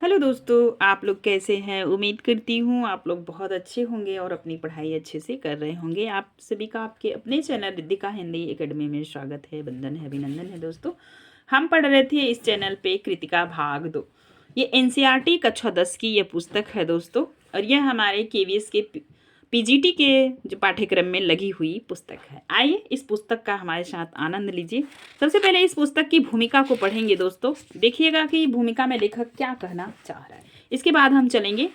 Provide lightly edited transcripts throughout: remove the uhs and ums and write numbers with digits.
Hello दोस्तों, आप लोग कैसे हैं। उम्मीद करती हूँ आप लोग बहुत अच्छे होंगे और अपनी पढ़ाई अच्छे से कर रहे होंगे। आप सभी का आपके अपने चैनल रिद्धिका हिंदी एकेडमी में स्वागत है, वंदन है, अभिनंदन है। दोस्तों, हम पढ़ रहे थे इस चैनल पे कृतिका भाग 2। ये एनसीईआरटी कक्षा 10 की ये पुस्तक है दोस्तों, और यह हमारे केवीएस के पीजीटी के जो पाठ्यक्रम में लगी हुई पुस्तक है। आइए इस पुस्तक का हमारे साथ आनंद लीजिए। सबसे पहले इस पुस्तक की भूमिका को पढ़ेंगे दोस्तों। देखिएगा कि भूमिका में लेखक क्या कहना चाह रहा है। इसके बाद हम चलेंगे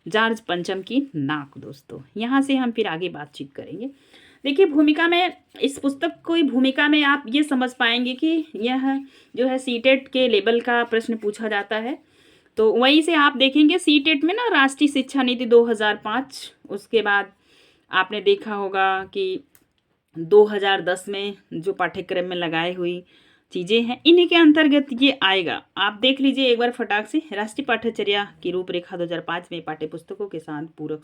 जॉर्ज पंचम की नाक दोस्तों। यहाँ से हम फिर आगे बातचीत करेंगे। देखिए, भूमिका में इस पुस्तक को भूमिका में आप ये समझ पाएंगे कि यह जो है सीटेट के लेवल का प्रश्न पूछा जाता है। तो वहीं से आप देखेंगे सीटेट में ना राष्ट्रीय शिक्षा नीति 2005, उसके बाद आपने देखा होगा कि 2010 में जो पाठ्यक्रम में लगाई हुई चीज़ें हैं, इन्हीं के अंतर्गत ये आएगा। आप देख लीजिए एक बार फटाक से। राष्ट्रीय पाठ्यचर्या की रूपरेखा 2005 में पाठ्य पुस्तकों के साथ पूरक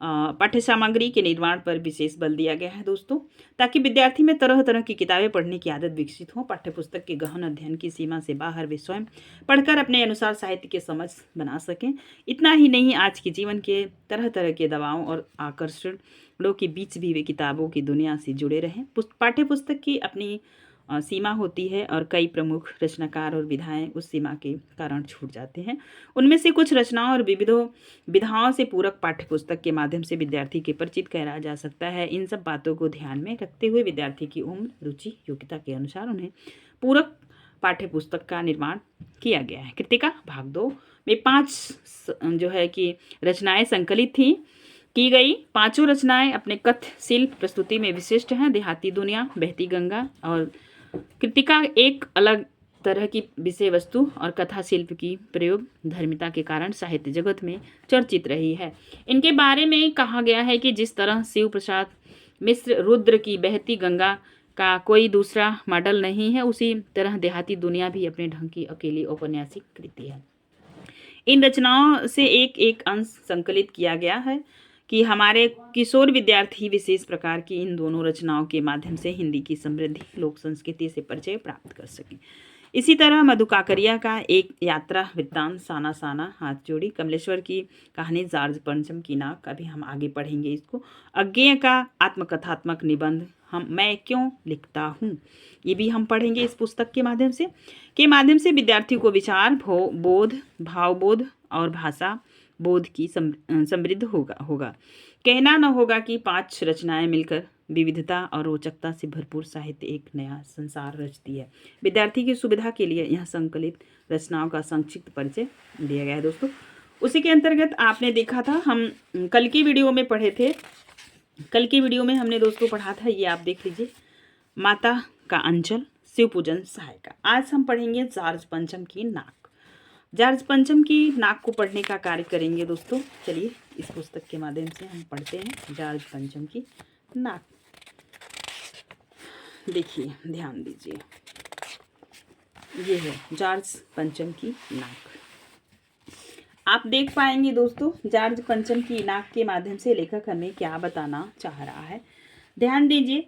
पाठ्य सामग्री के निर्माण पर विशेष बल दिया गया है दोस्तों, ताकि विद्यार्थी में तरह तरह की किताबें पढ़ने की आदत विकसित हो। पाठ्य पुस्तक के गहन अध्ययन की सीमा से बाहर वे स्वयं पढ़कर अपने अनुसार साहित्य के समझ बना सकें। इतना ही नहीं, आज के जीवन के तरह तरह के दबावों और आकर्षणों के बीच भी वे किताबों की दुनिया से जुड़े रहें। पाठ्य पुस्तक की अपनी सीमा होती है और कई प्रमुख रचनाकार और विधाएं उस सीमा के कारण छूट जाते हैं। उनमें से कुछ रचनाओं और विविधों विधाओं से पूरक पाठ्य पुस्तक के माध्यम से विद्यार्थी के परिचित कराया जा सकता है। इन सब बातों को ध्यान में रखते हुए विद्यार्थी की उम्र, रुचि, योग्यता के अनुसार उन्हें पूरक पाठ्य पुस्तक का निर्माण किया गया है। कृतिका भाग 2 में 5 जो है कि रचनाएं संकलित थी की गई। पांचों रचनाएं अपने कथ्य शिल्प प्रस्तुति में विशिष्ट हैं। देहाती दुनिया, बहती गंगा और कृतिका एक अलग तरह की विषय वस्तु और कथा शिल्प की प्रयोग धर्मिता के कारण साहित्य जगत में चर्चित रही है। इनके बारे में कहा गया है कि जिस तरह शिव प्रसाद मिश्र रुद्र की बहती गंगा का कोई दूसरा मॉडल नहीं है, उसी तरह देहाती दुनिया भी अपने ढंग की अकेली औपन्यासिक कृति है। इन रचनाओं से एक एक अंश संकलित किया गया है कि हमारे किशोर विद्यार्थी विशेष प्रकार की इन दोनों रचनाओं के माध्यम से हिंदी की समृद्धि, लोक संस्कृति से परिचय प्राप्त कर सकें। इसी तरह मधु काकरिया का एक यात्रा वृत्तांत, साना साना हाथ जोड़ी, कमलेश्वर की कहानी, जॉर्ज पंचम की नाक, अभी हम आगे पढ़ेंगे इसको। अज्ञेय का आत्मकथात्मक निबंध मैं क्यों लिखता हूँ, ये भी हम पढ़ेंगे इस पुस्तक के माध्यम से विद्यार्थियों को विचार बोध, भावबोध और भाषा बोध की समृद्ध होगा। कहना न होगा कि 5 रचनाएं मिलकर विविधता और रोचकता से भरपूर साहित्य एक नया संसार रचती है। विद्यार्थी की सुविधा के लिए यह संकलित रचनाओं का संक्षिप्त परिचय दिया गया है दोस्तों। उसी के अंतर्गत आपने देखा था, हम कल की वीडियो में पढ़े थे। कल की वीडियो में हमने दोस्तों पढ़ा था, ये आप देख लीजिए, माता का अंचल, शिव पूजन सहायिका। आज हम पढ़ेंगे जॉर्ज पंचम की नाक। जॉर्ज पंचम की नाक को पढ़ने का कार्य करेंगे दोस्तों। चलिए इस पुस्तक के माध्यम से हम पढ़ते हैं जॉर्ज पंचम की नाक। देखिए, ध्यान दीजिए, ये है जॉर्ज पंचम की नाक। आप देख पाएंगे दोस्तों जॉर्ज पंचम की नाक के माध्यम से लेखक हमें क्या बताना चाह रहा है। ध्यान दीजिए,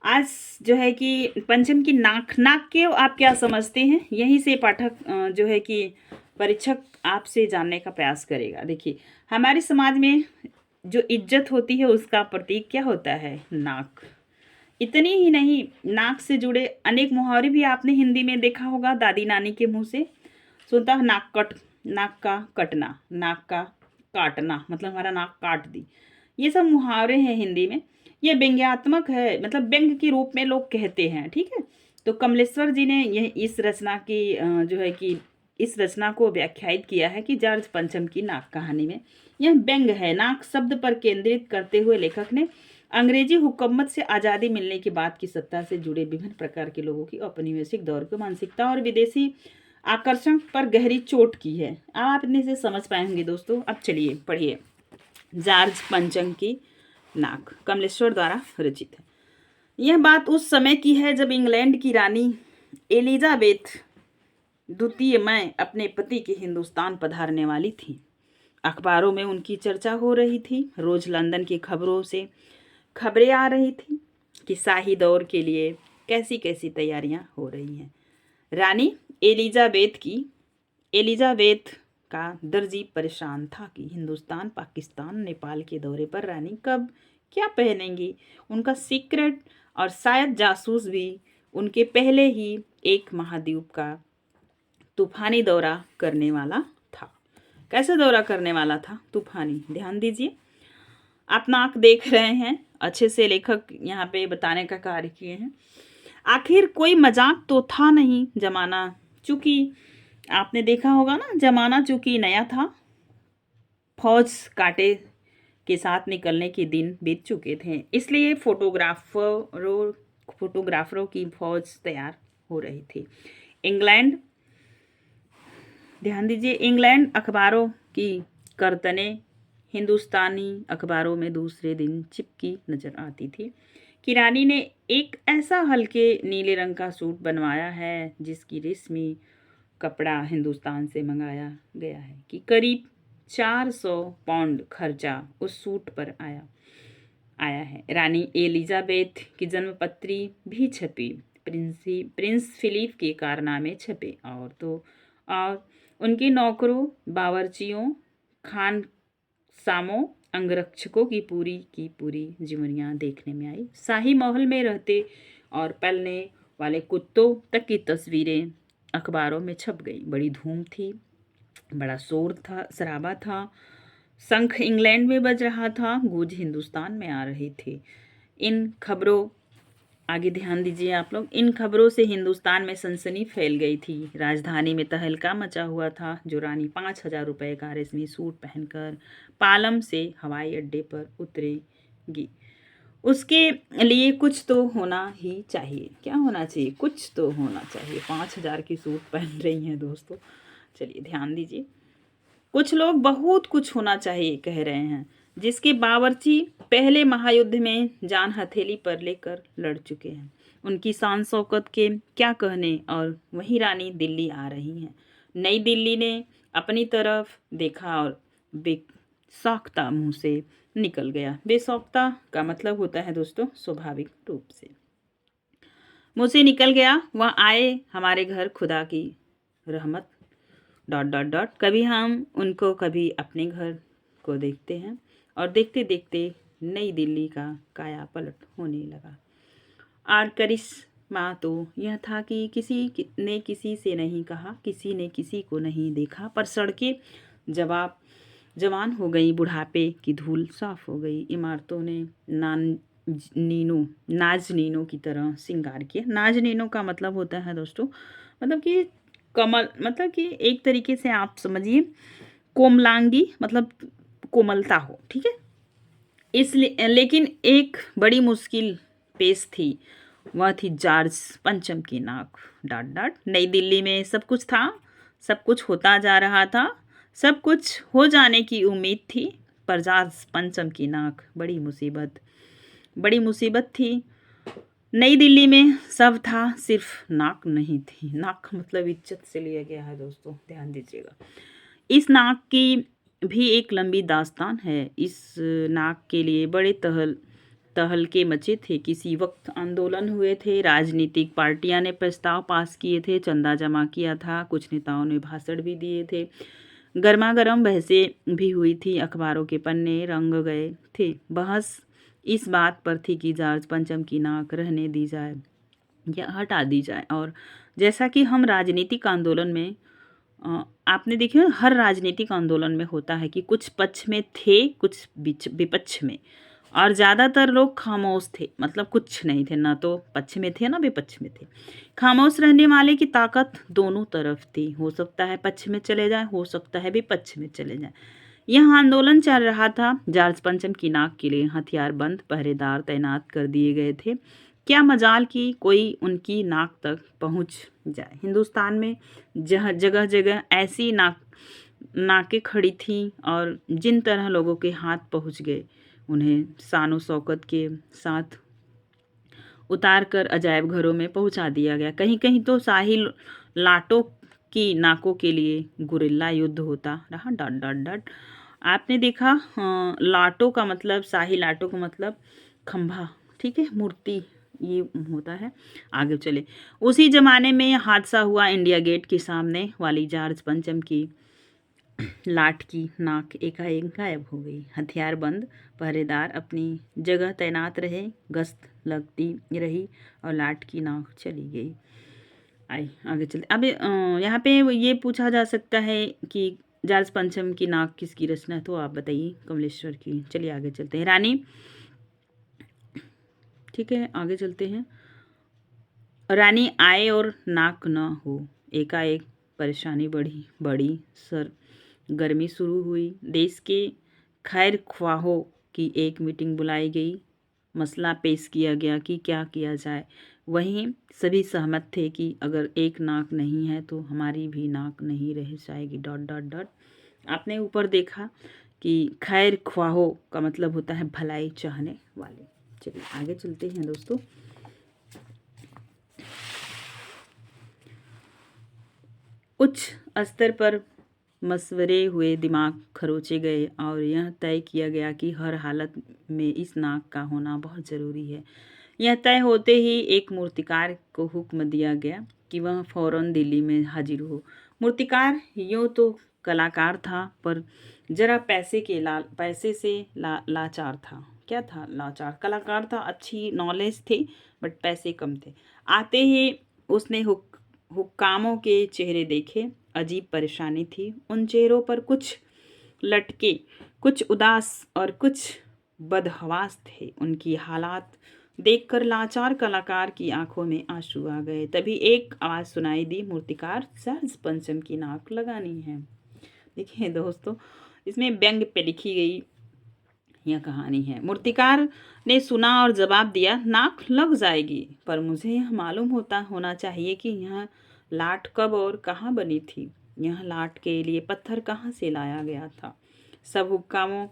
आज जो है कि पंचम की नाक के आप क्या समझते हैं, यहीं से पाठक जो है कि परीक्षक आपसे जानने का प्रयास करेगा। देखिए, हमारे समाज में जो इज्जत होती है उसका प्रतीक क्या होता है, नाक। इतनी ही नहीं, नाक से जुड़े अनेक मुहावरे भी आपने हिंदी में देखा होगा, दादी नानी के मुंह से सुनता है, नाक का कटना, नाक का काटना, मतलब हमारा नाक काट दी। ये सब मुहावरे हैं हिंदी में। ये व्यंग्यात्मक है, मतलब व्यंग के रूप में लोग कहते हैं, ठीक है। तो कमलेश्वर जी ने यह इस रचना की जो है कि इस रचना को व्याख्यायित किया है कि जॉर्ज पंचम की नाक कहानी में यह व्यंग है। नाक शब्द पर केंद्रित करते हुए लेखक ने अंग्रेजी हुकूमत से आज़ादी मिलने के बाद की सत्ता से जुड़े विभिन्न प्रकार के लोगों की औपनिवेशिक दौर की मानसिकता और विदेशी आकर्षण पर गहरी चोट की है। अब आप इतने से समझ पाएंगे दोस्तों। अब चलिए पढ़िए, जॉर्ज पंचम की नाक कमलेश्वर द्वारा रचित है। यह बात उस समय की है जब इंग्लैंड की रानी एलिजाबेथ द्वितीय मैं अपने पति के हिंदुस्तान पधारने वाली थी। अखबारों में उनकी चर्चा हो रही थी। रोज लंदन की खबरों से खबरें आ रही थी कि शाही दौर के लिए कैसी कैसी तैयारियां हो रही हैं। रानी एलिजाबेथ का दर्जी परेशान था कि हिंदुस्तान, पाकिस्तान, नेपाल के दौरे पर रानी कब क्या पहनेंगी। उनका सीक्रेट और शायद जासूस भी उनके पहले ही एक महाद्वीप का तूफानी दौरा करने वाला था। कैसे दौरा करने वाला था? तूफानी। ध्यान दीजिए, आप नाक देख रहे हैं, अच्छे से लेखक यहाँ पे बताने का कार्य किए हैं। आखिर कोई मजाक तो था नहीं। जमाना चूंकि आपने देखा होगा ना, जमाना चूंकि नया था, फौज कांटे के साथ निकलने के दिन बीत चुके थे, इसलिए फोटोग्राफरों की फौज तैयार हो रही थी। इंग्लैंड, ध्यान दीजिए, इंग्लैंड अखबारों की कर्तनें हिंदुस्तानी अखबारों में दूसरे दिन चिपकी नजर आती थी कि रानी ने एक ऐसा हल्के नीले रंग का सूट बनवाया है जिसकी रेशमी कपड़ा हिंदुस्तान से मंगाया गया है, कि करीब 400 पाउंड खर्चा उस सूट पर आया है। रानी एलिजाबेथ की जन्मपत्री भी छपी, प्रिंस फिलिप के कारनामे छपे, और उनके नौकरों, बावर्चियों, खानसामों, अंगरक्षकों की पूरी जीवनियाँ देखने में आई। शाही महल में रहते और पलने वाले कुत्तों तक की तस्वीरें अखबारों में छप गई। बड़ी धूम थी, बड़ा शोर था, शराबा था। शंख इंग्लैंड में बज रहा था, गूंज हिंदुस्तान में आ रही थी। इन खबरों, आगे ध्यान दीजिए आप लोग, इन खबरों से हिंदुस्तान में सनसनी फैल गई थी। राजधानी में तहलका मचा हुआ था। जो रानी 5,000 रुपये का रेशमी सूट पहनकर पालम से हवाई अड्डे पर उतरेगी, उसके लिए कुछ तो होना ही चाहिए। क्या होना चाहिए? कुछ तो होना चाहिए। 5,000 की सूट पहन रही हैं दोस्तों। चलिए ध्यान दीजिए, कुछ लोग बहुत कुछ होना चाहिए कह रहे हैं, जिसके बावर्ची पहले महायुद्ध में जान हथेली पर लेकर लड़ चुके हैं। उनकी शान शौकत के क्या कहने, और वही रानी दिल्ली आ रही हैं। नई दिल्ली ने अपनी तरफ देखा और बेसौख्ता मुंह से निकल गया। बेसौख्ता का मतलब होता है दोस्तों स्वाभाविक रूप से, मुंह से निकल गया। वह आए हमारे घर खुदा की रहमत ... कभी हम उनको, कभी अपने घर को देखते हैं, और देखते देखते नई दिल्ली का काया पलट होने लगा। और करिश्मा तो यह था कि किसी ने किसी से नहीं कहा, किसी ने किसी को नहीं देखा, पर सड़कें जवान हो गई, बुढ़ापे की धूल साफ हो गई। इमारतों ने नाजनीनों की तरह श्रृंगार किया। नाजनीनों का मतलब होता है दोस्तों, मतलब कि कमल, मतलब कि एक तरीके से आप समझिए कोमलांगी, मतलब कोमलता हो, ठीक है। इसलिए लेकिन एक बड़ी मुश्किल पेश थी, वह थी जॉर्ज पंचम की नाक... नई दिल्ली में सब कुछ था, सब कुछ होता जा रहा था, सब कुछ हो जाने की उम्मीद थी, पर जॉर्ज पंचम की नाक बड़ी मुसीबत थी। नई दिल्ली में सब था, सिर्फ नाक नहीं थी। नाक मतलब इज्जत से लिया गया है दोस्तों, ध्यान दीजिएगा। इस नाक की भी एक लंबी दास्तान है। इस नाक के लिए बड़े तहलके मचे थे। किसी वक्त आंदोलन हुए थे, राजनीतिक पार्टियां ने प्रस्ताव पास किए थे, चंदा जमा किया था, कुछ नेताओं ने भाषण भी दिए थे, गर्मागर्म बहसें भी हुई थी, अखबारों के पन्ने रंग गए थे। बहस इस बात पर थी कि जॉर्ज पंचम की नाक रहने दी जाए या हटा दी जाए। और जैसा कि हम राजनीतिक आंदोलन में, आपने देखिए हर राजनीतिक आंदोलन में होता है कि कुछ पक्ष में थे, कुछ विपक्ष में, और ज़्यादातर लोग खामोश थे, मतलब कुछ नहीं थे, ना तो पक्ष में थे ना विपक्ष में थे। खामोश रहने वाले की ताकत दोनों तरफ थी। हो सकता है पक्ष में चले जाए, हो सकता है विपक्ष में चले जाए। यह आंदोलन चल रहा था। जॉर्ज पंचम की नाक के लिए हथियारबंद पहरेदार तैनात कर दिए गए थे। क्या मजाल कि कोई उनकी नाक तक पहुंच जाए। हिंदुस्तान में जगह जगह ऐसी नाकें खड़ी थीं, और जिन तरह लोगों के हाथ पहुंच गए, उन्हें शानो शौकत के साथ उतार कर अजायब घरों में पहुंचा दिया गया। कहीं कहीं तो शाही लाटों की नाकों के लिए गुरिल्ला युद्ध होता रहा... आपने देखा, लाटों का मतलब, शाही लाटों का मतलब खंभा, ठीक है, मूर्ति, ये होता है। आगे चले, उसी जमाने में हादसा हुआ इंडिया गेट के सामने वाली जॉर्ज पंचम की लाट की नाक एकाएक गायब हो गई। हथियारबंद पहरेदार अपनी जगह तैनात रहे, गश्त लगती रही और लाट की नाक चली गई। आई आगे चलते। अब यहाँ पे ये पूछा जा सकता है कि जार्ज पंचम की नाक किसकी रचना है, तो आप बताइए। कमलेश्वर की। चलिए आगे चलते हैं। रानी, ठीक है आगे चलते हैं। रानी आए और नाक न हो, एकाएक परेशानी बड़ी सर गर्मी शुरू हुई। देश के खैर ख्वाहों की एक मीटिंग बुलाई गई। मसला पेश किया गया कि क्या किया जाए। वहीं सभी सहमत थे कि अगर एक नाक नहीं है तो हमारी भी नाक नहीं रह जाएगी। Dot dot dot. आपने ऊपर देखा कि खैर ख्वाहों का मतलब होता है भलाई चाहने वाले। चलिए आगे चलते हैं दोस्तों। उच्च स्तर पर मशवरे हुए, दिमाग खरोचे गए और यह तय किया गया कि हर हालत में इस नाक का होना बहुत ज़रूरी है। यह तय होते ही एक मूर्तिकार को हुक्म दिया गया कि वह फौरन दिल्ली में हाजिर हो। मूर्तिकार यूँ तो कलाकार था, पर जरा पैसे से लाचार था। क्या था? लाचार। कलाकार था, अच्छी नॉलेज थी, बट पैसे कम थे। आते ही उसने हुक्कामों के चेहरे देखे। अजीब परेशानी थी उन चेहरों पर। कुछ लटके, कुछ उदास और कुछ बदहवास थे। उनकी हालात देखकर लाचार कलाकार की आंखों में आंसू आ गए। तभी एक आवाज़ सुनाई दी, मूर्तिकार, जार्ज पंचम की नाक लगानी है। देखिए दोस्तों, इसमें व्यंग पे लिखी गई यह कहानी है। मूर्तिकार ने सुना और जवाब दिया, नाक लग जाएगी, पर मुझे यह मालूम होना चाहिए कि यह लाट कब और कहाँ बनी थी। यह लाट के लिए पत्थर कहाँ से लाया गया था। सब हुक्कामों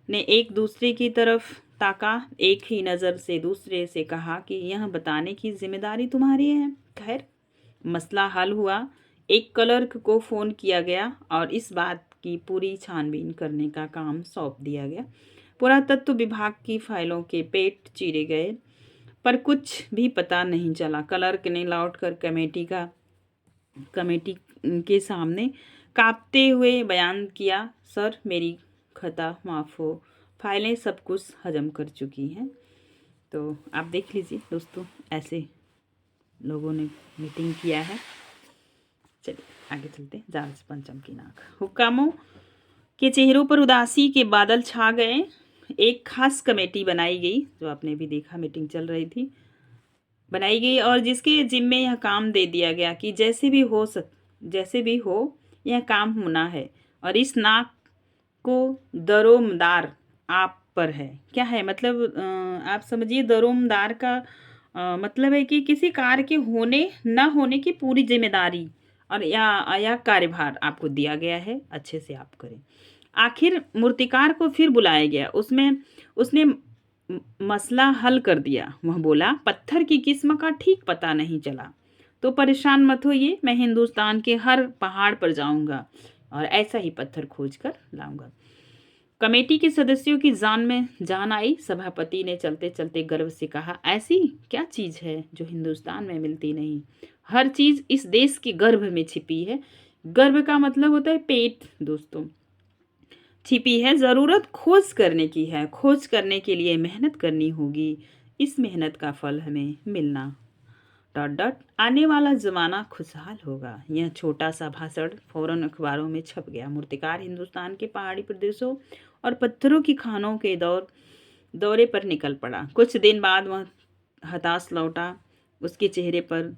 ने एक दूसरे की तरफ ताका। एक ही नज़र से दूसरे से कहा कि यह बताने की जिम्मेदारी तुम्हारी है। खैर, मसला हल हुआ। एक क्लर्क को फ़ोन किया गया और इस बात की पूरी छानबीन करने का काम सौंप दिया गया। पुरातत्व विभाग की फाइलों के पेट चीरे गए, पर कुछ भी पता नहीं चला। क्लर्क ने लौटकर कमेटी के सामने कांपते हुए बयान किया, सर मेरी खता माफ़ हो, फाइलें सब कुछ हजम कर चुकी हैं। तो आप देख लीजिए दोस्तों, ऐसे लोगों ने मीटिंग किया है। चलिए आगे चलते। जार्ज पंचम की नाक। हुक्कामों के चेहरों पर उदासी के बादल छा गए। एक खास कमेटी बनाई गई, जो आपने भी देखा मीटिंग चल रही थी, बनाई गई और जिसके जिम्मे यह काम दे दिया गया कि जैसे भी हो यह काम होना है और इस नाक को दरोमदार आप पर है। क्या है मतलब? आप समझिए, दरोमदार का मतलब है कि किसी कार्य के होने न होने की पूरी जिम्मेदारी और या कार्यभार आपको दिया गया है, अच्छे से आप करें। आखिर मूर्तिकार को फिर बुलाया गया। उसने मसला हल कर दिया। वह बोला, पत्थर की किस्म का ठीक पता नहीं चला तो परेशान मत होइए, मैं हिंदुस्तान के हर पहाड़ पर जाऊंगा और ऐसा ही पत्थर खोज कर लाऊंगा। कमेटी के सदस्यों की जान में जान आई। सभापति ने चलते चलते गर्व से कहा, ऐसी क्या चीज़ है जो हिंदुस्तान में मिलती नहीं? हर चीज़ इस देश के गर्भ में छिपी है। गर्भ का मतलब होता है पेट दोस्तों। छिपी है, ज़रूरत खोज करने की है। खोज करने के लिए मेहनत करनी होगी। इस मेहनत का फल हमें मिलना डॉट डॉट। आने वाला ज़माना खुशहाल होगा। यह छोटा सा भाषण फौरन अखबारों में छप गया। मूर्तिकार हिंदुस्तान के पहाड़ी प्रदेशों और पत्थरों की खानों के दौरे पर निकल पड़ा। कुछ दिन बाद वह हताश लौटा। उसके चेहरे पर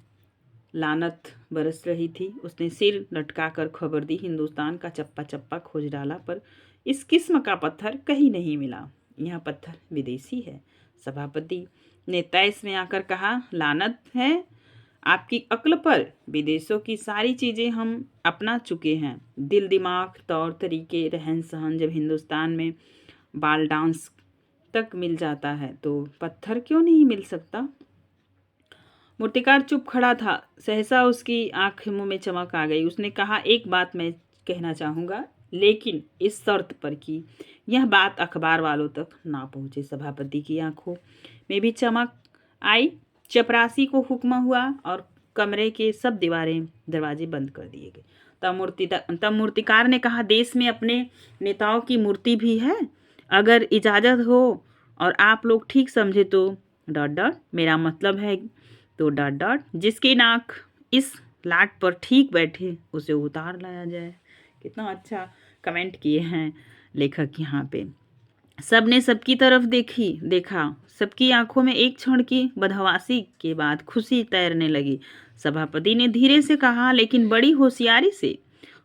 लानत बरस रही थी। उसने सिर लटकाकर खबर दी, हिंदुस्तान का चप्पा चप्पा खोज डाला, पर इस किस्म का पत्थर कहीं नहीं मिला। यह पत्थर विदेशी है। सभापति ने तैस में आकर कहा, लानत है आपकी अक्ल पर। विदेशों की सारी चीज़ें हम अपना चुके हैं, दिल, दिमाग, तौर तरीके, रहन सहन। जब हिंदुस्तान में बाल डांस तक मिल जाता है तो पत्थर क्यों नहीं मिल सकता? मूर्तिकार चुप खड़ा था। सहसा उसकी आंख मुंह में चमक आ गई। उसने कहा, एक बात मैं कहना चाहूँगा, लेकिन इस शर्त पर कि यह बात अखबार वालों तक ना पहुँचे। सभापति की आंखों में भी चमक आई। चपरासी को हुक्म हुआ और कमरे के सब दरवाजे बंद कर दिए गए। तब मूर्तिकार ने कहा, देश में अपने नेताओं की मूर्ति भी है, अगर इजाज़त हो और आप लोग ठीक समझे तो डॉट डॉट, मेरा मतलब है तो डॉट डॉट, जिसकी नाक इस लाट पर ठीक बैठे उसे उतार लाया जाए। कितना अच्छा कमेंट किए हैं लेखक यहाँ पे। सबने सबकी तरफ देखा, सबकी आंखों में एक क्षण की बदहवासी के बाद खुशी तैरने लगी। सभापति ने धीरे से कहा, लेकिन बड़ी होशियारी से,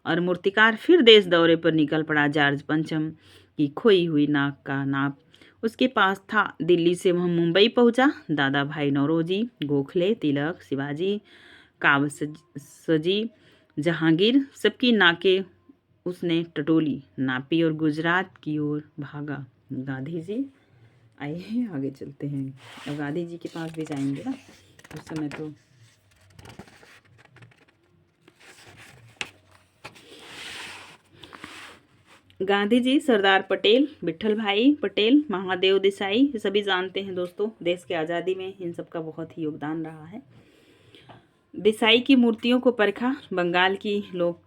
और मूर्तिकार फिर देश दौरे पर निकल पड़ा। जॉर्ज पंचम की खोई हुई नाक का नाप उसके पास था। दिल्ली से वह मुंबई पहुंचा। दादा भाई नौरोजी, गोखले, तिलक, शिवाजी, कावसजी, जहांगीर, सबकी नाकें उसने टटोली, नापी और गुजरात की ओर भागा। गांधी जी, आइए आगे चलते हैं। अब गांधी जी के पास भी जाएंगे ना, उस समय तो गांधी जी, सरदार पटेल, विट्ठल भाई पटेल, महादेव देसाई, ये सभी जानते हैं दोस्तों। देश की आज़ादी में इन सब का बहुत ही योगदान रहा है। देसाई की मूर्तियों को परखा, बंगाल की लोग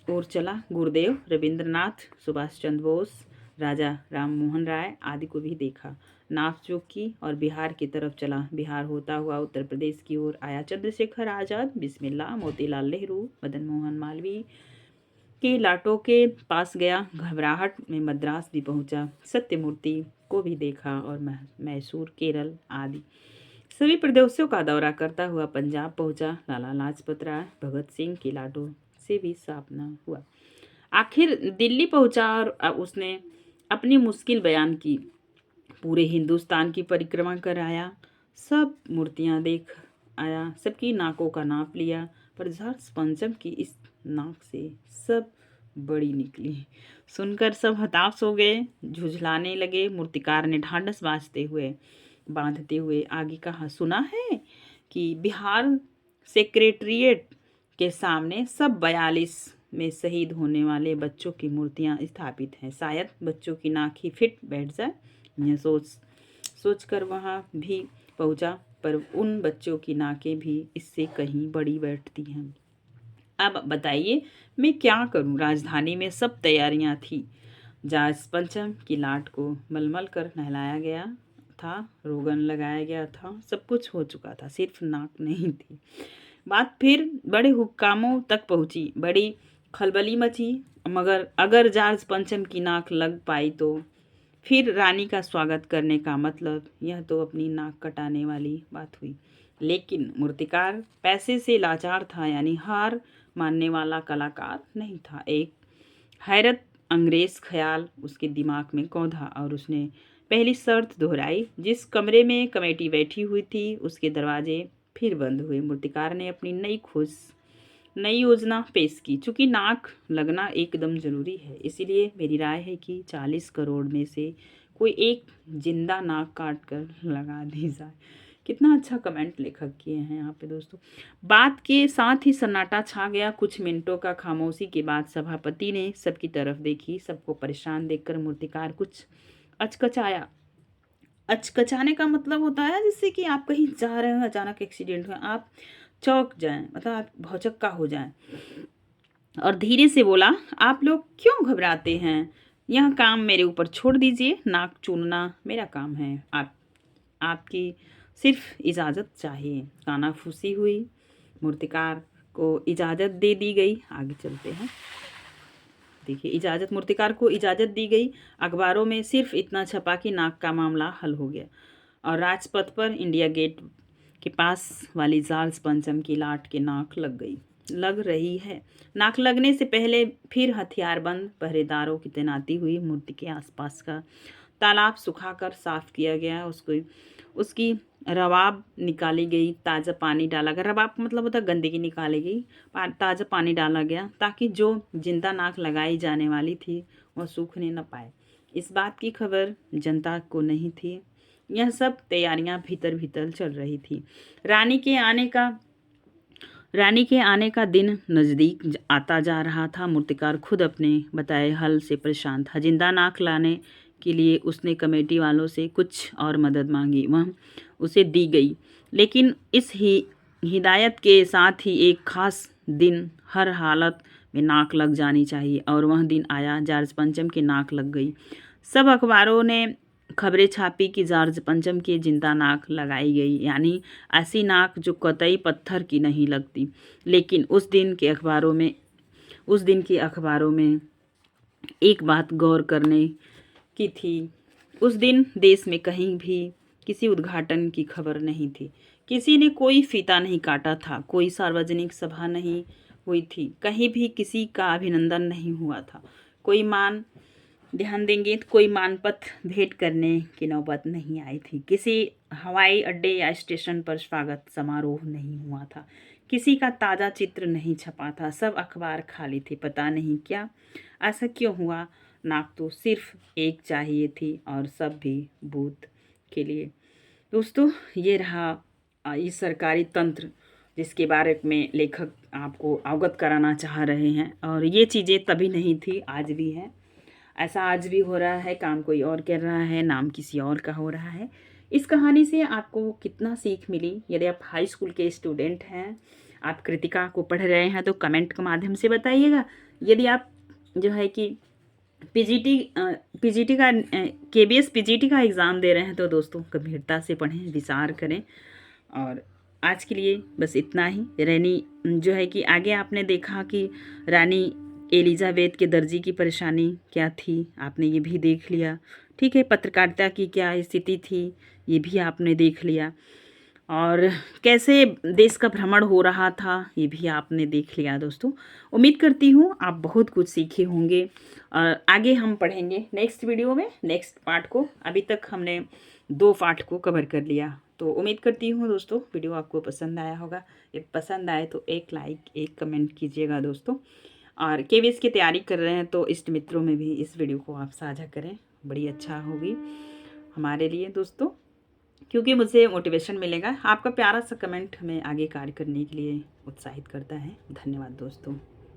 ओर चला। गुरुदेव रविंद्रनाथ, सुभाष चंद्र बोस, राजा राम मोहन राय आदि को भी देखा। नाप जोख की और बिहार की तरफ चला। बिहार होता हुआ उत्तर प्रदेश की ओर आया। चंद्रशेखर आजाद, बिस्मिल्लाह, मोतीलाल नेहरू, मदन मोहन मालवीय के लाटों के पास गया। घबराहट में मद्रास भी पहुंचा। सत्यमूर्ति को भी देखा और मैसूर, केरल आदि सभी प्रदेशों का दौरा करता हुआ पंजाब पहुंचा। लाला लाजपत राय, भगत सिंह के लाटों से भी सामना हुआ। आखिर दिल्ली पहुंचा और उसने अपनी मुश्किल बयान की। पूरे हिंदुस्तान की परिक्रमा कर आया, सब मूर्तियां देख आया, सबकी नाकों का नाप लिया, पर जॉर्ज पंचम की इस नाक से सब बड़ी निकली। सुनकर सब हताश हो गए, झुझलाने लगे। मूर्तिकार ने ढांढस बांधते हुए आगे कहा, सुना है कि बिहार सेक्रेटरिएट के सामने सब 42 में शहीद होने वाले बच्चों की मूर्तियां स्थापित हैं। शायद बच्चों की नाक ही फिट बैठ जाए। यह सोचकर वहां भी पहुंचा, पर उन बच्चों की नाकें भी इससे कहीं बड़ी बैठती हैं। अब बताइए मैं क्या करूं? राजधानी में सब तैयारियां थी। जॉर्ज पंचम की लाट को मलमल कर नहलाया गया था, रोगन लगाया गया था, सब कुछ हो चुका था, सिर्फ नाक नहीं थी। बात फिर बड़े हुक्कामों तक पहुंची, बड़ी खलबली मची। मगर अगर जॉर्ज पंचम की नाक लग पाई तो फिर रानी का स्वागत करने का मतलब यह तो अपनी नाक कटाने वाली बात हुई। लेकिन मूर्तिकार पैसे से लाचार था, यानी हार मानने वाला कलाकार नहीं था। एक हैरत अंग्रेज ख्याल उसके दिमाग में कौंधा और उसने पहली शर्त दोहराई। जिस कमरे में कमेटी बैठी हुई थी उसके दरवाजे फिर बंद हुए। मूर्तिकार ने अपनी नई योजना पेश की। चूंकि नाक लगना एकदम जरूरी है, इसीलिए मेरी राय है कि 40 करोड़ में से कोई एक जिंदा नाक काट कर लगा दी जाए। कितना अच्छा कमेंट लेखक किए हैं यहाँ पे दोस्तों। बात के साथ ही सन्नाटा छा गया। कुछ मिनटों का खामोशी के बाद सभापति ने सबकी तरफ देखी। सबको परेशान देखकर मूर्तिकार कुछ अचकचाया। अचकचाने का मतलब होता है जिससे कि आप कहीं जा रहे हो, अचानक एक्सीडेंट हो, आप चौंक जाएं, मतलब आप भौचक्का हो जाएं, और धीरे से बोला, आप लोग क्यों घबराते हैं? यह काम मेरे ऊपर छोड़ दीजिए। नाक चूनना मेरा काम है। आपकी सिर्फ इजाज़त चाहिए। कानाफूसी हुई। मूर्तिकार को इजाज़त दे दी गई। आगे चलते हैं। देखिए, मूर्तिकार को इजाज़त दी गई। अखबारों में सिर्फ इतना छपा कि नाक का मामला हल हो गया, और राजपथ पर इंडिया गेट के पास वाली जॉर्ज पंचम की लाट के नाक लग रही है। नाक लगने से पहले फिर हथियारबंद पहरेदारों की तैनाती हुई। मूर्ति के आसपास का तालाब सुखाकर साफ किया गया। उसकी रवाब निकाली गई, ताज़ा पानी डाला गया। रवाब मतलब होता है गंदगी निकाली गई, ताज़ा पानी डाला गया, ताकि जो जिंदा नाक लगाई जाने वाली थी वह सूखने न पाए। इस बात की खबर जनता को नहीं थी। यह सब तैयारियां भीतर चल रही थी। रानी के आने का दिन नज़दीक आता जा रहा था। मूर्तिकार खुद अपने बताए हल से परेशान था। जिंदा नाक लाने के लिए उसने कमेटी वालों से कुछ और मदद मांगी, वह उसे दी गई। लेकिन इस हिदायत के साथ ही एक खास दिन हर हालत में नाक लग जानी चाहिए, और वह दिन आया जॉर्ज पंचम की नाक लग गई। सब अखबारों ने खबरें छापी कि जॉर्ज पंचम की जिंदा नाक लगाई गई, यानी ऐसी नाक जो कतई पत्थर की नहीं लगती। लेकिन उस दिन के अखबारों में एक बात गौर करने की थी। उस दिन देश में कहीं भी किसी उद्घाटन की खबर नहीं थी। किसी ने कोई फीता नहीं काटा था, कोई सार्वजनिक सभा नहीं हुई थी, कहीं भी किसी का अभिनंदन नहीं हुआ था, ध्यान देंगे तो कोई मानपत्र भेंट करने की नौबत नहीं आई थी, किसी हवाई अड्डे या स्टेशन पर स्वागत समारोह नहीं हुआ था, किसी का ताज़ा चित्र नहीं छपा था, सब अखबार खाली थे। पता नहीं क्या ऐसा क्यों हुआ, नाक तो सिर्फ एक चाहिए थी और सब भी बूथ के लिए। दोस्तों, ये रहा इस सरकारी तंत्र जिसके बारे में लेखक आपको अवगत कराना चाह रहे हैं। और ये चीज़ें तभी नहीं थी, आज भी है। ऐसा आज भी हो रहा है, काम कोई और कर रहा है, नाम किसी और का हो रहा है। इस कहानी से आपको कितना सीख मिली? यदि आप हाई स्कूल के स्टूडेंट हैं, आप कृतिका को पढ़ रहे हैं, तो कमेंट के माध्यम से बताइएगा। यदि आप जो है कि पीजीटी का केबीएस पीजीटी का एग्ज़ाम दे रहे हैं, तो दोस्तों गंभीरता से पढ़ें, विचार करें। और आज के लिए बस इतना ही। रानी जो है कि आगे आपने देखा कि रानी एलिजाबेथ के दर्जी की परेशानी क्या थी, आपने ये भी देख लिया। ठीक है, पत्रकारिता की क्या स्थिति थी, ये भी आपने देख लिया। और कैसे देश का भ्रमण हो रहा था, ये भी आपने देख लिया। दोस्तों, उम्मीद करती हूँ आप बहुत कुछ सीखे होंगे। और आगे हम पढ़ेंगे नेक्स्ट वीडियो में नेक्स्ट पार्ट को। अभी तक हमने 2 पार्ट को कवर कर लिया। तो उम्मीद करती हूँ दोस्तों वीडियो आपको पसंद आया होगा। यदि पसंद आए तो एक लाइक, एक कमेंट कीजिएगा दोस्तों। और केवीएस की तैयारी कर रहे हैं तो इष्ट मित्रों में भी इस वीडियो को आप साझा करें, बड़ी अच्छा होगी हमारे लिए दोस्तों, क्योंकि मुझे मोटिवेशन मिलेगा। आपका प्यारा सा कमेंट हमें आगे कार्य करने के लिए उत्साहित करता है। धन्यवाद दोस्तों।